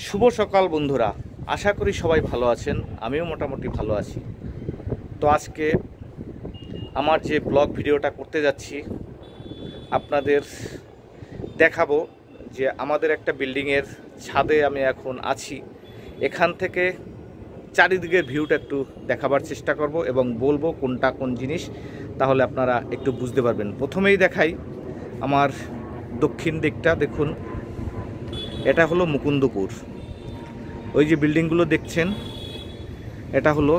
শুভ সকাল বন্ধুরা, আশা করি সবাই ভালো আছেন। আমিও মোটামুটি ভালো আছি। তো আজকে আমার যে ব্লগ ভিডিওটা করতে যাচ্ছি আপনাদের দেখাবো যে আমাদের একটা বিল্ডিংয়ের ছাদে আমি এখন আছি। এখান থেকে চারিদিকের ভিউটা একটু দেখাবার চেষ্টা করব এবং বলবো কোনটা কোন জিনিস, তাহলে আপনারা একটু বুঝতে পারবেন। প্রথমেই দেখাই আমার দক্ষিণ দিকটা। দেখুন, এটা হলো মুকুন্দপুর। ওই যে বিল্ডিংগুলো দেখছেন, এটা হলো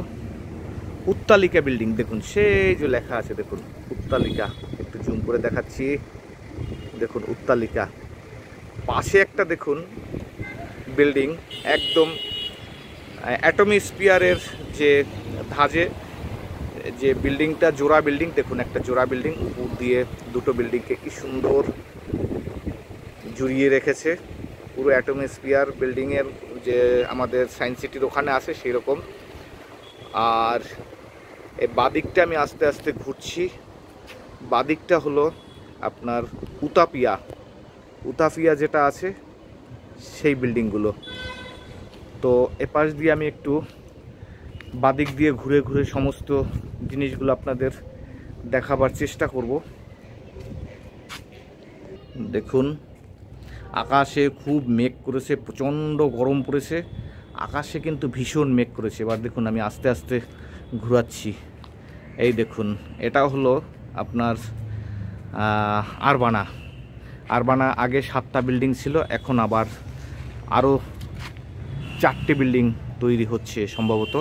উত্তালিকা বিল্ডিং। দেখুন সেই যে লেখা আছে, দেখুন উত্তালিকা। একটু জুম করে দেখাচ্ছি, দেখুন উত্তালিকা। পাশে একটা দেখুন বিল্ডিং, একদম অ্যাটমিস্ফিয়ারের যে ধাঁজে যে বিল্ডিংটা, জোড়া বিল্ডিং। দেখুন একটা জোড়া বিল্ডিং, উপর দিয়ে দুটো বিল্ডিংকে কি সুন্দর জুড়িয়ে রেখেছে। পুরো অ্যাটমিস্ফিয়ার বিল্ডিংয়ের যে আমাদের সায়েন্স সিটির ওখানে আছে সেই রকম। আর এই বাদিকটা আমি আস্তে আস্তে ঘুরছি। বাদিকটা হলো আপনার উতাপিয়া যেটা আছে সেই বিল্ডিংগুলো। তো এপাশ দিয়ে আমি একটু বাদিক দিয়ে ঘুরে ঘুরে সমস্ত জিনিসগুলো আপনাদের দেখাবার চেষ্টা করব। দেখুন আকাশে খুব মেঘ করেছে, প্রচণ্ড গরম পড়েছে। আকাশে কিন্তু ভীষণ মেঘ করেছে। এবার দেখুন আমি আস্তে আস্তে ঘোরাচ্ছি। এই দেখুন, এটা হলো আপনার আরবানা। আগে 7টা বিল্ডিং ছিল, এখন আবার আরও 4টে বিল্ডিং তৈরি হচ্ছে সম্ভবত।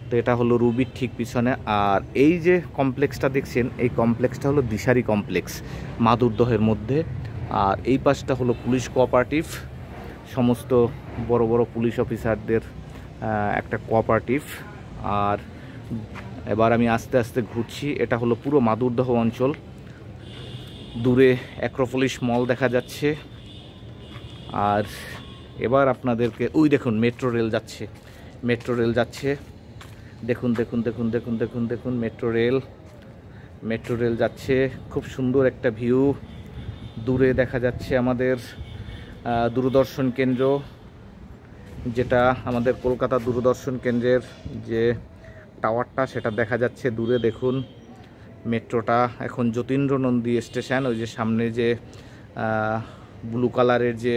তো এটা হলো রুবির ঠিক পিছনে। আর এই যে কমপ্লেক্সটা দেখছেন, এই কমপ্লেক্সটা হলো দিশারি কমপ্লেক্স, মাদুরদহের মধ্যে। আর এই পাশটা হলো পুলিশ কোঅপারেটিভ, সমস্ত বড় বড় পুলিশ অফিসারদের একটা কোঅপারেটিভ। আর এবার আমি আস্তে আস্তে ঘুরছি। এটা হলো পুরো মাদুরদহ অঞ্চল। দূরে অ্যাক্রোপলিস মল দেখা যাচ্ছে। আর এবার আপনাদেরকে ওই দেখুন মেট্রো রেল যাচ্ছে। দেখুন দেখুন দেখুন দেখুন দেখুন দেখুন মেট্রো রেল যাচ্ছে। খুব সুন্দর একটা ভিউ। দূরে দেখা যাচ্ছে আমাদের দূরদর্শন কেন্দ্র, যেটা আমাদের কলকাতা দূরদর্শন কেন্দ্রের যে টাওয়ারটা, সেটা দেখা যাচ্ছে দূরে। দেখুন মেট্রোটা এখন যতীন্দ্র নন্দী স্টেশন। ওই যে সামনে যে ব্লু কালারের যে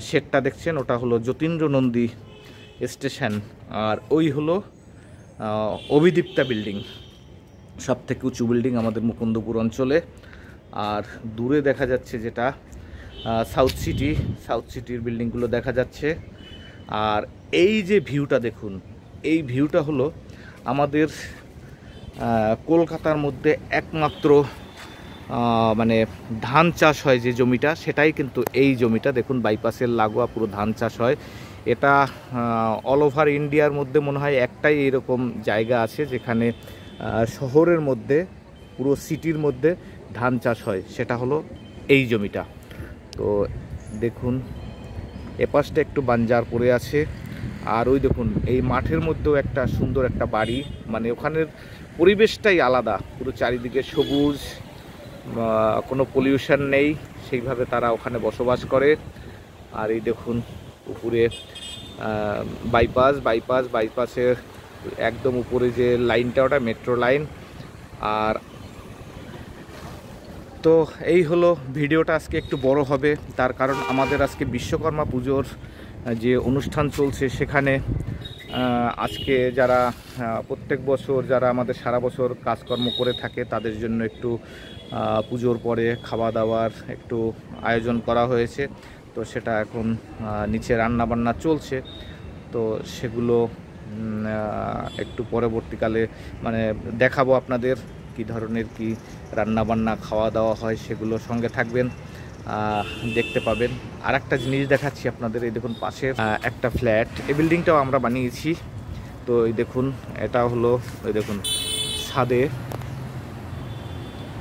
শেডটা দেখছেন, ওটা হলো যতীন্দ্র নন্দী স্টেশন। আর ওই হলো অভিদীপ্তা বিল্ডিং, সবথেকে উঁচু বিল্ডিং আমাদের মুকুন্দপুর অঞ্চলে। আর দূরে দেখা যাচ্ছে যেটা সাউথ সিটির বিল্ডিংগুলো দেখা যাচ্ছে। আর এই যে ভিউটা দেখুন, এই ভিউটা হলো আমাদের কলকাতার মধ্যে একমাত্র মানে ধান চাষ হয় যে জমিটা, সেটাই কিন্তু এই জমিটা। দেখুন বাইপাসের লাগোয়া পুরো ধান চাষ হয়। এটা অল ওভার ইন্ডিয়ার মধ্যে মনে হয় একটাই এরকম জায়গা আছে যেখানে শহরের মধ্যে, পুরো সিটির মধ্যে ধান চাষ হয়, সেটা হলো এই জমিটা। তো দেখুন এপাশটা একটু বাঞ্জার পড়ে আছে। আর ওই দেখুন এই মাঠের মধ্যেও একটা সুন্দর একটা বাড়ি, মানে ওখানের পরিবেশটাই আলাদা, পুরো চারিদিকে সবুজ, কোনো পলিউশন নেই, সেইভাবে তারা ওখানে বসবাস করে। আর এই দেখুন উপরে বাইপাসের একদম উপরে যে লাইনটা, ওটা মেট্রো লাইন। আর তো এই হলো ভিডিওটা। আজকে একটু বড় হবে, তার কারণ আমাদের আজকে বিশ্বকর্মা পুজোর যে অনুষ্ঠান চলছে, সেখানে আজকে যারা প্রত্যেক বছর যারা আমাদের সারা বছর কাজকর্ম করে থাকে, তাদের জন্য একটু পুজোর পরে খাওয়া দাওয়ার একটু আয়োজন করা হয়েছে। তো সেটা এখন নিচে রান্নাবান্না চলছে। তো সেগুলো একটু পরবর্তীকালে মানে দেখাবো আপনাদের কি ধরনের কি রান্নাবান্না খাওয়া দাওয়া হয়, সেগুলো সঙ্গে থাকবেন, দেখতে পাবেন। আর একটা জিনিস দেখাচ্ছি আপনাদের। এই দেখুন পাশের একটা ফ্ল্যাট, এই বিল্ডিংটাও আমরা বানিয়েছি। তো এই দেখুন এটা হলো, ওই দেখুন ছাদে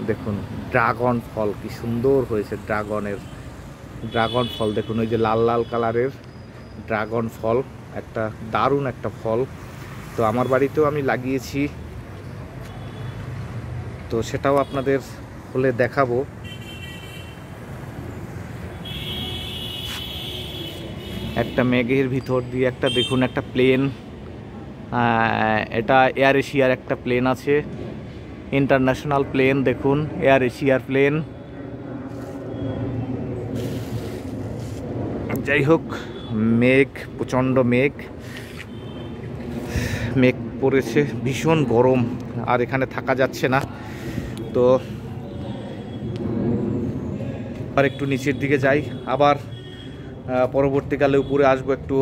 দেখুন ড্রাগন ফল কি সুন্দর হয়েছে। ড্রাগন ফল দেখুন, ওই যে লাল লাল কালারের ড্রাগন ফল, একটা দারুণ একটা ফল। তো আমার বাড়িতেও আমি লাগিয়েছি, তো সেটাও আপনাদের হলে দেখাবো। একটা মেঘের ভিতর দিয়ে একটা দেখুন একটা প্লেন, এটা এয়ার এশিয়ার একটা প্লেন আছে, ইন্টারন্যাশনাল প্লেন, দেখুন এয়ার এশিয়ার প্লেন। যাই হোক, মেঘ, প্রচণ্ড মেঘ পড়েছে, ভীষণ গরম, আর এখানে থাকা যাচ্ছে না। তো আর একটু নিচের দিকে যাই, আবার পরবর্তীকালে উপরে আসবো একটু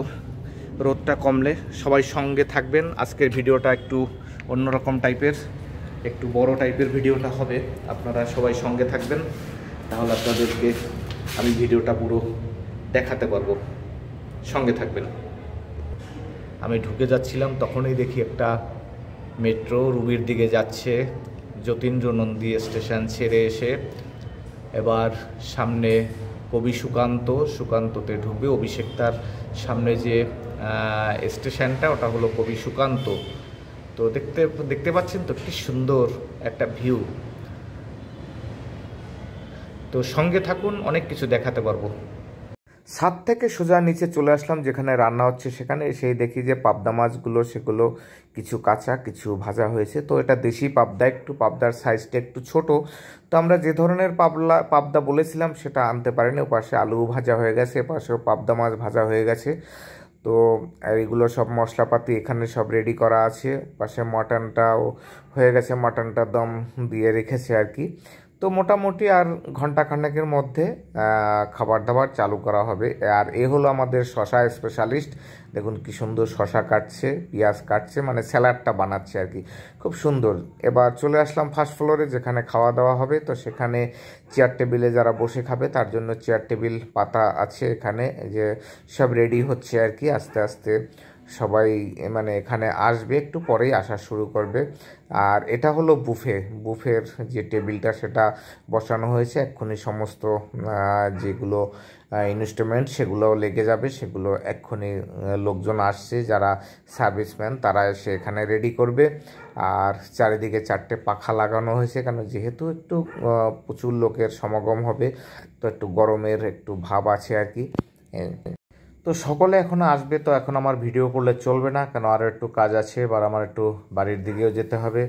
রোদটা কমলে। সবাই সঙ্গে থাকবেন। আজকের ভিডিওটা একটু অন্যরকম টাইপের, একটু বড় টাইপের ভিডিওটা হবে। আপনারা সবাই সঙ্গে থাকবেন, তাহলে আপনাদেরকে আমি ভিডিওটা পুরো দেখাতে পারবো। সঙ্গে থাকবেন। আমি ঢুকে যাচ্ছিলাম, তখনই দেখি একটা মেট্রো রুবির দিকে যাচ্ছে, যতীন্দ্র নন্দী স্টেশন ছেড়ে এসে এবার সামনে কবি সুকান্ততে ঢুকবে। অভিষেক তার সামনে যে স্টেশনটা, ওটা হলো কবি সুকান্ত। তো দেখতে পাচ্ছেন তো কি সুন্দর একটা ভিউ। তো সঙ্গে থাকুন, অনেক কিছু দেখাতে পারবো। ছাদ থেকে সোজা নিচে চলে আসলাম, যেখানে রান্না হচ্ছে সেখানে এসেই দেখি যে পাবদা মাছগুলো, সেগুলো কিছু কাঁচা কিছু ভাজা হয়েছে। তো এটা দেশি পাবদা, একটু পাবদার সাইজটা একটু ছোট। তো আমরা যে ধরনের পাবদা বলেছিলাম সেটা আনতে পারিনি। ওপাশে আলু ভাজা হয়ে গেছে, এপাশেও পাবদা মাছ ভাজা হয়ে গেছে। তো এইগুলো সব মশলাপাতি এখানে সব রেডি করা আছে। পাশে মাটনটাও হয়ে গেছে, মাটনটা দম দিয়ে রেখেছে আর কি। তো মোটামুটি আর ঘন্টাখানেকের মধ্যে খাবার দাবার চালু করা হবে। আর এ হলো আমাদের শশা স্পেশালিস্ট। দেখুন কি সুন্দর শশা কাটছে, পেঁয়াজ কাটছে, মানে স্যালাডটা বানাচ্ছে আর কি, খুব সুন্দর। এবার চলে আসলাম ফার্স্ট ফ্লোরে, যেখানে খাওয়া দাওয়া হবে। তো সেখানে চেয়ার টেবিলে যারা বসে খাবে তার জন্য চেয়ার টেবিল পাতা আছে এখানে, যে সব রেডি হচ্ছে আর কি। আস্তে আস্তে সবাই মানে এখানে আসবে, একটু পরেই আসা শুরু করবে। আর এটা হলো বুফের যে টেবিলটা সেটা বসানো হয়েছে। এক্ষুনি সমস্ত যেগুলো ইনস্ট্রুমেন্ট সেগুলোও লেগে যাবে, সেগুলো এক্ষুনি লোকজন আসছে যারা সার্ভিসম্যান, তারা এসে এখানে রেডি করবে। আর চারিদিকে 4টে পাখা লাগানো হয়েছে, কারণ যেহেতু একটু প্রচুর লোকের সমাগম হবে, তো একটু গরমের একটু ভাব আছে আর কি। তো সকলে এখনো আসবে, তো এখন আমার ভিডিও করলে চলবে না, কেন আরও একটু কাজ আছে, এবার আমার একটু বাড়ির দিকেও যেতে হবে।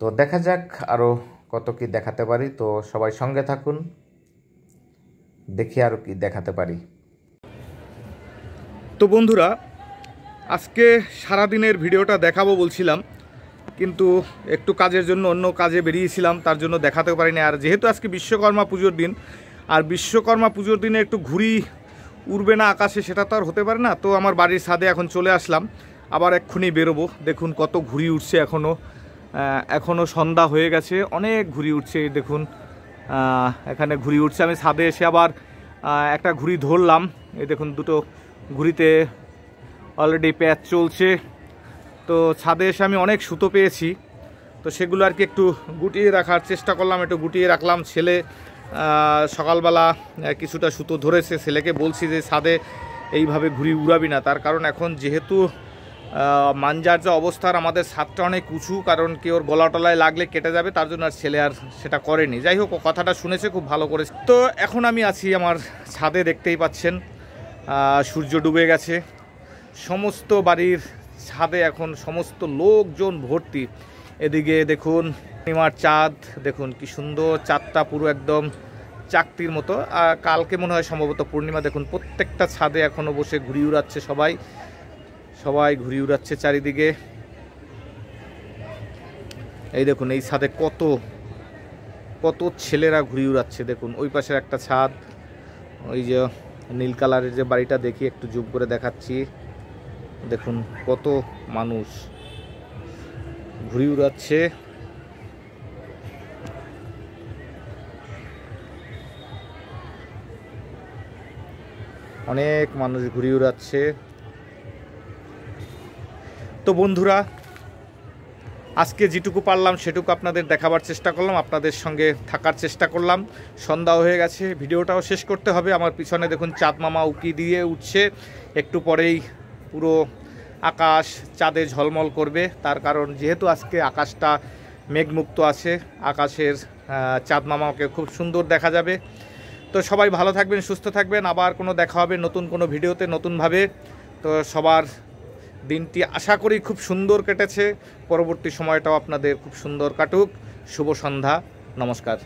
তো দেখা যাক আরও কত কি দেখাতে পারি। তো সবাই সঙ্গে থাকুন, দেখি আরও কি দেখাতে পারি। তো বন্ধুরা, আজকে সারাদিনের ভিডিওটা দেখাবো বলছিলাম, কিন্তু একটু কাজের জন্য অন্য কাজে বেরিয়েছিলাম, তার জন্য দেখাতে পারিনি। আর যেহেতু আজকে বিশ্বকর্মা পুজোর দিন, আর বিশ্বকর্মা পুজোর দিনে একটু ঘুড়ি উড়বে না আকাশে, সেটা তো আর হতে পারে না। তো আমার বাড়ির ছাদে এখন চলে আসলাম, আবার এক্ষুনি বেরোবো। দেখুন কত ঘুড়ি উঠছে, এখনও সন্ধ্যা হয়ে গেছে, অনেক ঘুড়ি উঠছে। দেখুন এখানে ঘুড়ি উঠছে। আমি ছাদে এসে আবার একটা ঘুড়ি ধরলাম। এই দেখুন দুটো ঘুড়িতে অলরেডি প্যাচ চলছে। তো ছাদে এসে আমি অনেক সুতো পেয়েছি, তো সেগুলো আর কি একটু গুটিয়ে রাখার চেষ্টা করলাম, একটু গুটিয়ে রাখলাম। ছেলে সকালবেলা কিছুটা সুতো ধরেছে, ছেলেকে বলছি যে ছাদে এইভাবে ঘুড়ি উড়াবি না, তার কারণ এখন যেহেতু মাঞ্জার যে অবস্থার, আমাদের ছাদটা অনেক উঁচু, কারণ কি ওর গলা টলায় লাগলে কেটে যাবে, তার জন্য আর ছেলে আর সেটা করেনি। যাই হোক, ও কথাটা শুনেছে, খুব ভালো করেছে। তো এখন আমি আছি আমার ছাদে, দেখতেই পাচ্ছেন সূর্য ডুবে গেছে, সমস্ত বাড়ির ছাদে এখন সমস্ত লোকজন ভর্তি। এদিকে দেখুন পূর্ণিমার চাঁদ, দেখুন কি সুন্দর চাঁদটা, পুরো একদম চাকতির মতো। কালকে মনে হয় সম্ভবত পূর্ণিমা। দেখুন প্রত্যেকটা ছাদে এখনও বসে ঘুড়ি উড়াচ্ছে, সবাই ঘুড়ি উড়াচ্ছে চারিদিকে। এই দেখুন এই ছাদে কত ছেলেরা ঘুড়ি উড়াচ্ছে। দেখুন ওই পাশের একটা ছাদ, ওই যে নীল কালারের যে বাড়িটা, দেখি একটু জুম করে দেখাচ্ছি। দেখুন কত মানুষ ঘুড়ি উড়াচ্ছে। অনেক মানুষ ঘুড়ি উড়াচ্ছে। তো বন্ধুরা, আজকে যেটুকু পারলাম সেটুকু আপনাদের দেখাবার চেষ্টা করলাম, আপনাদের সঙ্গে থাকার চেষ্টা করলাম। সন্ধ্যা হয়ে গেছে, ভিডিওটাও শেষ করতে হবে। আমার পিছনে দেখুন চাঁদ মামা উকি দিয়ে উঠছে, একটু পরেই পুরো আকাশ চাঁদে ঝলমল করবে। তার কারণ যেহেতু আজকে আকাশটা মেঘমুক্ত আছে, আকাশের চাঁদ মামাকে খুব সুন্দর দেখা যাবে। তো তো সবাই ভালো থাকবেন, সুস্থ থাকবেন, আবার কোনো দেখা হবে নতুন কোনো ভিডিওতে নতুনভাবে। তো সবার দিনটি আশা করি খুব সুন্দর কেটেছে, পরবর্তী সময়টাও আপনাদের খুব সুন্দর কাটুক। শুভ সন্ধ্যা, নমস্কার।